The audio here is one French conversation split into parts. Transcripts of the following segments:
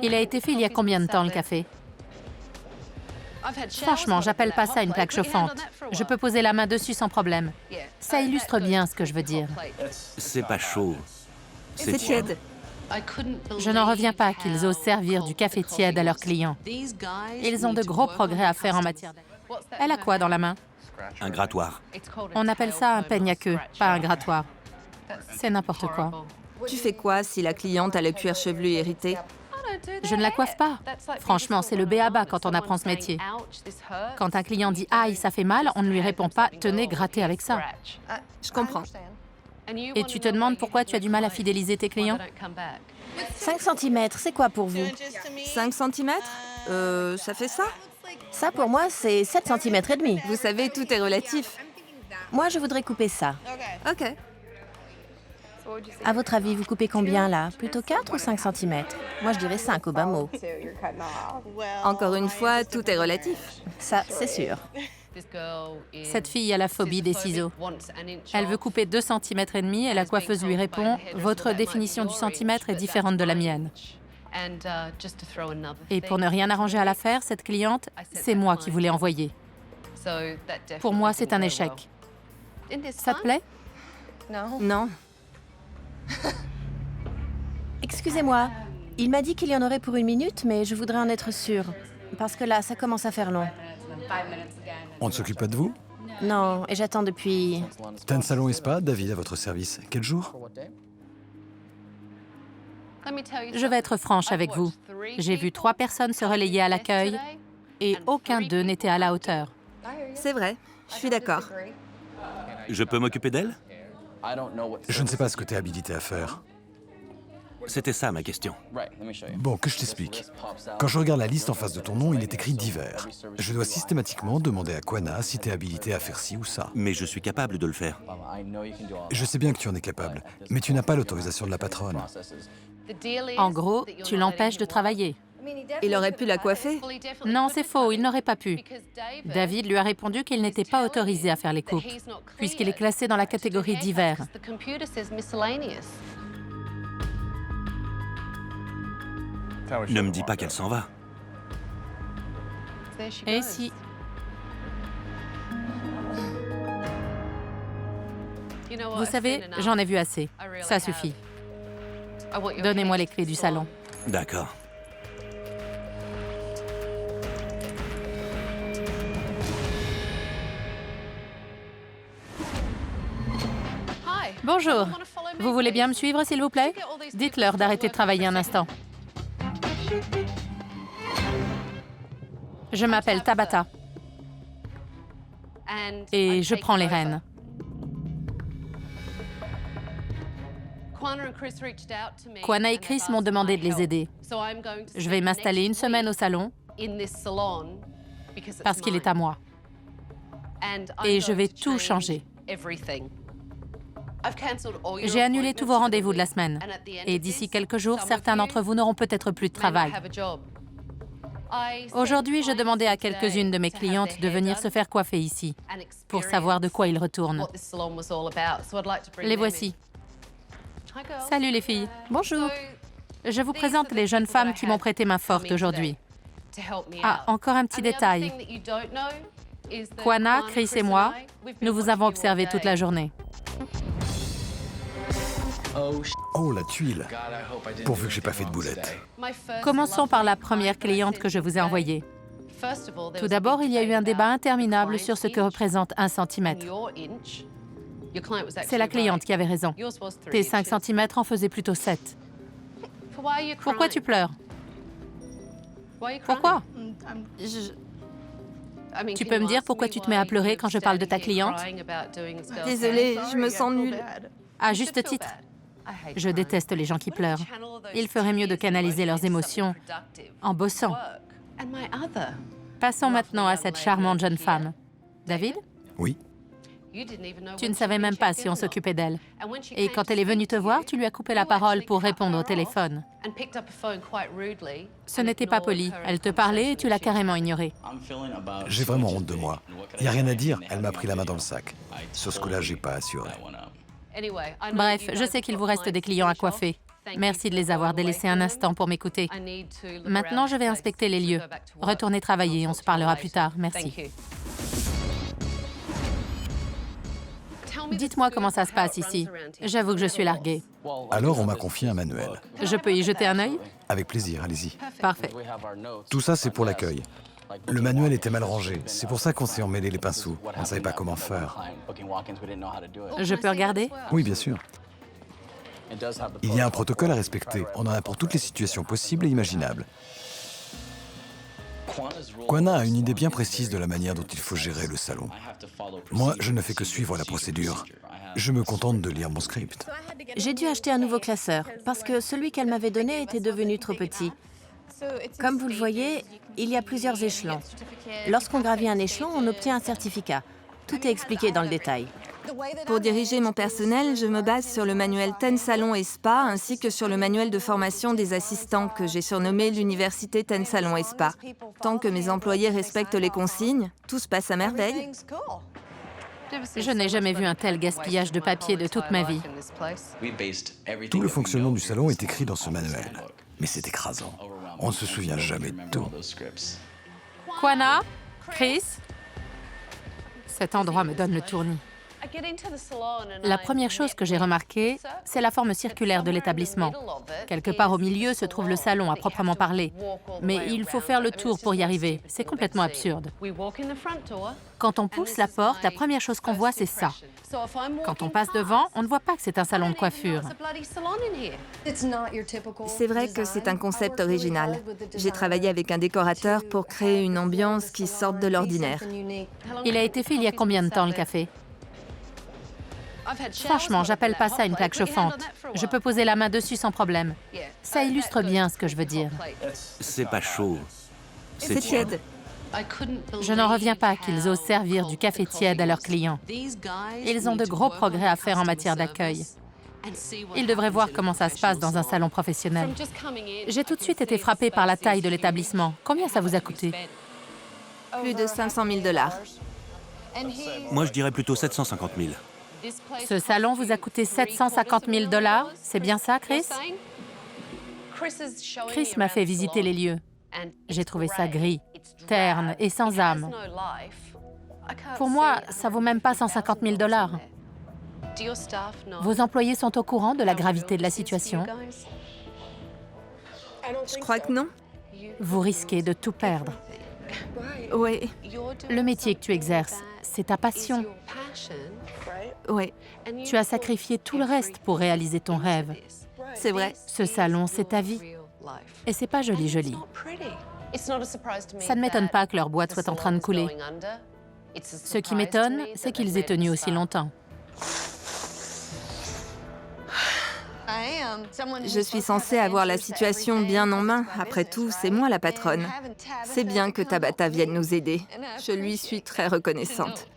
Il a été fait il y a combien de temps, le café? Franchement, j'appelle pas ça une plaque chauffante. Je peux poser la main dessus sans problème. Ça illustre bien ce que je veux dire. C'est pas chaud. C'est tiède. Je n'en reviens pas qu'ils osent servir du café tiède à leurs clients. Ils ont de gros progrès à faire en matière d'alcool. Elle a quoi dans la main? Un grattoir. On appelle ça un peigne à queue, pas un grattoir. C'est n'importe quoi. Tu fais quoi si la cliente a le cuir chevelu irrité? Je ne la coiffe pas. Franchement, c'est le b.a.-ba quand on apprend ce métier. Quand un client dit « Aïe, ça fait mal », on ne lui répond pas « Tenez, grattez avec ça ». Je comprends. Et tu te demandes pourquoi tu as du mal à fidéliser tes clients? 5 cm, c'est quoi pour vous? 5 cm? Ça fait ça? Ça, pour moi, c'est 7 cm et demi. Vous savez, tout est relatif. Moi, je voudrais couper ça. OK. À votre avis, vous coupez combien, là? Plutôt 4 ou 5 cm? Moi, je dirais 5 au bas mot. Encore une fois, tout est relatif. Ça, c'est sûr. Cette fille a la phobie des ciseaux. Elle veut couper 2 cm et demi et la coiffeuse lui répond « Votre définition du centimètre est différente de la mienne ». Et pour ne rien arranger à l'affaire, cette cliente, c'est moi qui vous l'ai envoyée. Pour moi, c'est un échec. Ça te plaît? Non. Excusez-moi, il m'a dit qu'il y en aurait pour 1 minute, mais je voudrais en être sûre. Parce que là, ça commence à faire long. On ne s'occupe pas de vous? Non, et j'attends depuis... Tan Salon et Spa, David à votre service. Quel jour? Je vais être franche avec vous. J'ai vu 3 personnes se relayer à l'accueil et aucun d'eux n'était à la hauteur. C'est vrai, je suis d'accord. Je peux m'occuper d'elle? Je ne sais pas ce que tu es habilité à faire. C'était ça ma question. Bon, que je t'explique. Quand je regarde la liste en face de ton nom, il est écrit divers. Je dois systématiquement demander à Quana si tu es habilité à faire ci ou ça. Mais je suis capable de le faire. Je sais bien que tu en es capable, mais tu n'as pas l'autorisation de la patronne. En gros, tu l'empêches de travailler. Il aurait pu la coiffer? Non, c'est faux, il n'aurait pas pu. David lui a répondu qu'il n'était pas autorisé à faire les coupes, puisqu'il est classé dans la catégorie divers. Ne me dis pas qu'elle s'en va. Et si... Vous savez, j'en ai vu assez. Ça suffit. Donnez-moi les clés du salon. D'accord. Bonjour. Vous voulez bien me suivre, s'il vous plaît? Dites-leur d'arrêter de travailler un instant. Je m'appelle Tabata. Et je prends les rênes. Quana et Chris m'ont demandé de les aider. Je vais m'installer 1 semaine au salon parce qu'il est à moi. Et je vais tout changer. J'ai annulé tous vos rendez-vous de la semaine. Et d'ici quelques jours, certains d'entre vous n'auront peut-être plus de travail. Aujourd'hui, je demandais à quelques-unes de mes clientes de venir se faire coiffer ici, pour savoir de quoi ils retournent. Les voici. Salut les filles. Bonjour. Je vous présente les jeunes femmes qui m'ont prêté main forte aujourd'hui. Ah, encore un petit détail. Quana, Chris et moi, nous vous avons observé toute la journée. Oh, la tuile. Pourvu que j'ai pas fait de boulette. Commençons par la première cliente que je vous ai envoyée. Tout d'abord, il y a eu un débat interminable sur ce que représente 1 centimètre. C'est la cliente qui avait raison. Tes 5 cm en faisaient plutôt 7. Pourquoi tu pleures? Pourquoi? Tu peux me dire pourquoi tu te mets à pleurer quand je parle de ta cliente? Désolée, je me sens nulle. À juste titre. Je déteste les gens qui pleurent. Il ferait mieux de canaliser leurs émotions en bossant. Passons maintenant à cette charmante jeune femme. David? Oui. Tu ne savais même pas si on s'occupait d'elle. Et quand elle est venue te voir, tu lui as coupé la parole pour répondre au téléphone. Ce n'était pas poli. Elle te parlait et tu l'as carrément ignorée. J'ai vraiment honte de moi. Il n'y a rien à dire, elle m'a pris la main dans le sac. Sur ce coup-là, j'ai pas assuré. Bref, je sais qu'il vous reste des clients à coiffer. Merci de les avoir délaissés un instant pour m'écouter. Maintenant, je vais inspecter les lieux. Retournez travailler, on se parlera plus tard. Merci. Dites-moi comment ça se passe ici. J'avoue que je suis larguée. Alors on m'a confié un manuel. Je peux y jeter un œil? Avec plaisir, allez-y. Parfait. Tout ça, c'est pour l'accueil. Le manuel était mal rangé. C'est pour ça qu'on s'est emmêlé les pinceaux. On ne savait pas comment faire. Je peux regarder? Oui, bien sûr. Il y a un protocole à respecter. On en a pour toutes les situations possibles et imaginables. Kwana a une idée bien précise de la manière dont il faut gérer le salon. Moi, je ne fais que suivre la procédure. Je me contente de lire mon script. J'ai dû acheter un nouveau classeur parce que celui qu'elle m'avait donné était devenu trop petit. Comme vous le voyez, il y a plusieurs échelons. Lorsqu'on gravit un échelon, on obtient un certificat. Tout est expliqué dans le détail. Pour diriger mon personnel, je me base sur le manuel Ten Salon et Spa ainsi que sur le manuel de formation des assistants que j'ai surnommé l'université Ten Salon et Spa. Tant que mes employés respectent les consignes, tout se passe à merveille. Je n'ai jamais vu un tel gaspillage de papier de toute ma vie. Tout le fonctionnement du salon est écrit dans ce manuel. Mais c'est écrasant. On ne se souvient jamais de tout. Kwana? Chris? Cet endroit me donne le tournis. La première chose que j'ai remarquée, c'est la forme circulaire de l'établissement. Quelque part au milieu se trouve le salon à proprement parler. Mais il faut faire le tour pour y arriver. C'est complètement absurde. Quand on pousse la porte, la première chose qu'on voit, c'est ça. Quand on passe devant, on ne voit pas que c'est un salon de coiffure. C'est vrai que c'est un concept original. J'ai travaillé avec un décorateur pour créer une ambiance qui sorte de l'ordinaire. Il a été fait il y a combien de temps, le café? Franchement, j'appelle pas ça une plaque chauffante. Je peux poser la main dessus sans problème. Ça illustre bien ce que je veux dire. C'est pas chaud. C'est tiède. Je n'en reviens pas qu'ils osent servir du café tiède à leurs clients. Ils ont de gros progrès à faire en matière d'accueil. Ils devraient voir comment ça se passe dans un salon professionnel. J'ai tout de suite été frappée par la taille de l'établissement. Combien ça vous a coûté? Plus de 500 000 $. Moi, je dirais plutôt 750 000. Ce salon vous a coûté 750 000 $. C'est bien ça, Chris? Chris m'a fait visiter les lieux. J'ai trouvé ça gris, terne et sans âme. Pour moi, ça vaut même pas 150 000 $. Vos employés sont au courant de la gravité de la situation? Je crois que non. Vous risquez de tout perdre. Oui, Le métier que tu exerces, c'est ta passion. oui, Tu as sacrifié tout le reste pour réaliser ton rêve. c'est vrai. Ce salon, c'est ta vie. Et c'est pas joli, joli. Ça ne m'étonne pas que leur boîte soit en train de couler. Ce qui m'étonne, c'est qu'ils aient tenu aussi longtemps. Je suis censée avoir la situation bien en main. Après tout, c'est moi la patronne. C'est bien que Tabata vienne nous aider. Je lui suis très reconnaissante.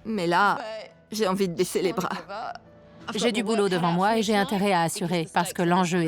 Mais là, j'ai envie de baisser les bras. J'ai du boulot devant moi et j'ai intérêt à assurer parce que l'enjeu est